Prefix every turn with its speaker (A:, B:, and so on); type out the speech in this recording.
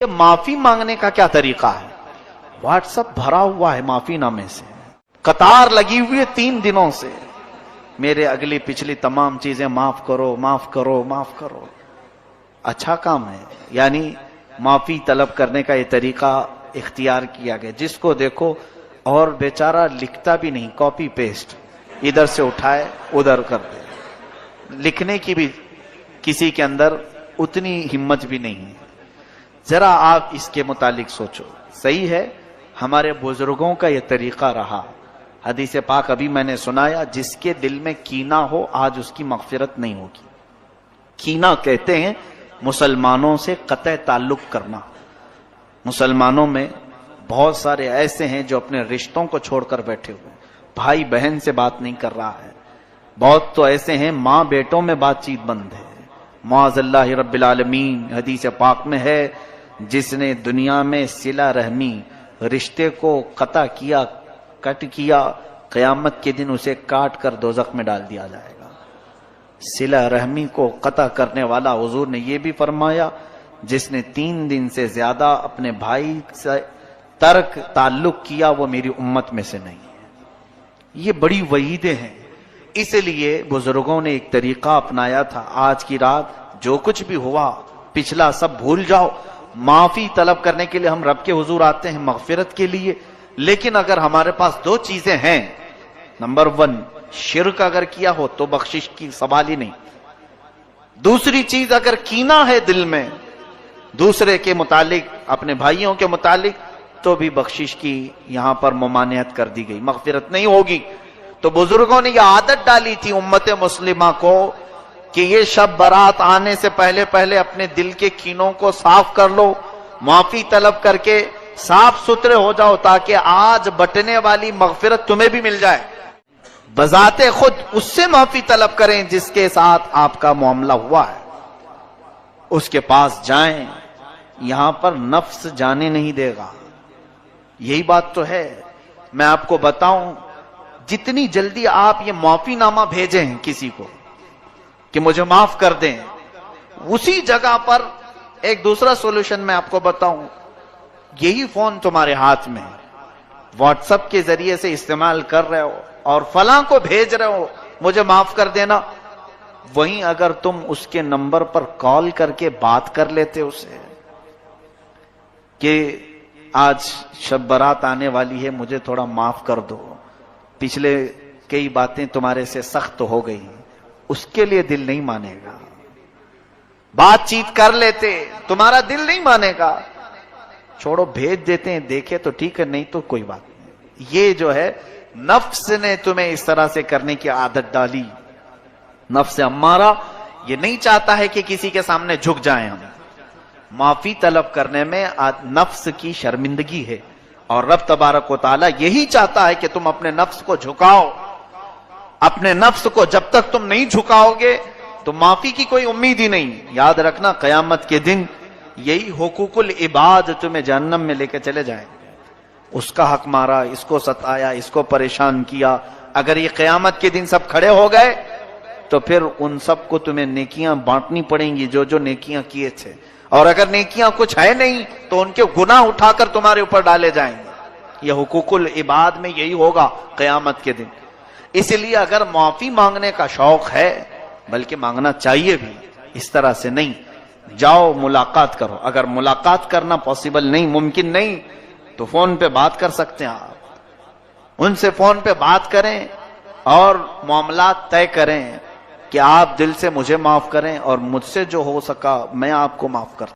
A: माफी मांगने का क्या तरीका है? व्हाट्सएप भरा हुआ है माफी नामे से, कतार लगी हुई है 3 दिनों से, मेरे अगली पिछली तमाम चीजें माफ करो माफ करो माफ करो। अच्छा काम है, यानी माफी तलब करने का ये तरीका इख्तियार किया गया। जिसको देखो और बेचारा लिखता भी नहीं, कॉपी पेस्ट, इधर से उठाए उधर कर दे, लिखने की भी किसी के अंदर उतनी हिम्मत भी नहीं है। जरा आप इसके मुतालिक सोचो। सही है, हमारे बुजुर्गों का यह तरीका रहा। हदीस पाक अभी मैंने सुनाया, जिसके दिल में कीना हो आज उसकी मगफिरत नहीं होगी। कीना कहते हैं मुसलमानों से कतई ताल्लुक करना। मुसलमानों में बहुत सारे ऐसे हैं जो अपने रिश्तों को छोड़कर बैठे हुए, भाई बहन से बात नहीं कर रहा है। बहुत तो ऐसे हैं माँ बेटों में बातचीत बंद है। मुआज़ल्लाहि रब्बिल आलमीन हदीस पाक में है, जिसने दुनिया में सिला रहमी रिश्ते को कता किया, कट किया, क़यामत के दिन उसे काट कर दोज़ख में डाल दिया जाएगा। सिला रहमी को कता करने वाला, हुजूर ने यह भी फरमाया, जिसने 3 दिन से ज्यादा अपने भाई से तर्क ताल्लुक किया वो मेरी उम्मत में से नहीं है। ये बड़ी वईदें हैं। इसलिए बुजुर्गों ने एक तरीका अपनाया था, आज की रात जो कुछ भी हुआ पिछला सब भूल जाओ। माफी तलब करने के लिए हम रब के हुजूर आते हैं मगफिरत के लिए, लेकिन अगर हमारे पास 2 चीजें हैं, नंबर 1 शिर्क अगर किया हो तो बख्शिश की सवाल ही नहीं। दूसरी चीज अगर कीना है दिल में दूसरे के मुतालिक, अपने भाइयों के मुतालिक, तो भी बख्शिश की यहां पर ममानियत कर दी गई, मगफिरत नहीं होगी। तो बुजुर्गों ने यह आदत डाली थी उम्मत मुस्लिमा को कि ये शब बारात आने से पहले पहले अपने दिल के कीनों को साफ कर लो, माफी तलब करके साफ सुथरे हो जाओ, ताकि आज बटने वाली मगफिरत तुम्हें भी मिल जाए। बजाते खुद उससे माफी तलब करें जिसके साथ आपका मामला हुआ है, उसके पास जाएं। यहां पर नफ्स जाने नहीं देगा, यही बात तो है। मैं आपको बताऊं, जितनी जल्दी आप ये माफीनामा भेजें किसी को कि मुझे माफ कर दें, उसी जगह पर एक दूसरा सॉल्यूशन मैं आपको बताऊं, यही फोन तुम्हारे हाथ में है, व्हाट्सएप के जरिए से इस्तेमाल कर रहे हो और फलां को भेज रहे हो मुझे माफ कर देना। वहीं अगर तुम उसके नंबर पर कॉल करके बात कर लेते उससे कि आज शब बारात आने वाली है, मुझे थोड़ा माफ कर दो, पिछले कई बातें तुम्हारे से सख्त हो गई, उसके लिए दिल नहीं मानेगा। बातचीत कर लेते, तुम्हारा दिल नहीं मानेगा। छोड़ो, भेज देते हैं, देखे तो ठीक है, नहीं तो कोई बात नहीं। ये जो है नफ्स ने तुम्हें इस तरह से करने की आदत डाली। नफ्स अम्मारा ये नहीं चाहता है कि किसी के सामने झुक जाएं हम। माफी तलब करने में नफ्स की शर्मिंदगी है, और रब तबारक व तआला यही चाहता है कि तुम अपने नफ्स को झुकाओ। अपने नफ्स को जब तक तुम नहीं झुकाओगे तो माफी की कोई उम्मीद ही नहीं। याद रखना, कयामत के दिन यही हुकूकुल इबाद तुम्हें जहन्नम में लेके चले जाएंगे। उसका हक मारा, इसको सताया, इसको परेशान किया। अगर ये कयामत के दिन सब खड़े हो गए तो फिर उन सबको तुम्हें नेकियां बांटनी पड़ेंगी जो जो नेकियां किए थे, और अगर नेकियां कुछ है नहीं तो उनके गुनाह उठाकर तुम्हारे ऊपर डाले जाएंगे। यह हुकूकुल इबाद में यही होगा कयामत के दिन। इसलिए अगर माफी मांगने का शौक है, बल्कि मांगना चाहिए भी, इस तरह से नहीं, जाओ मुलाकात करो। अगर मुलाकात करना पॉसिबल नहीं, मुमकिन नहीं, तो फोन पे बात कर सकते हैं आप, उनसे फोन पे बात करें और मामला तय करें कि आप दिल से मुझे माफ करें और मुझसे जो हो सका मैं आपको माफ करता हूं।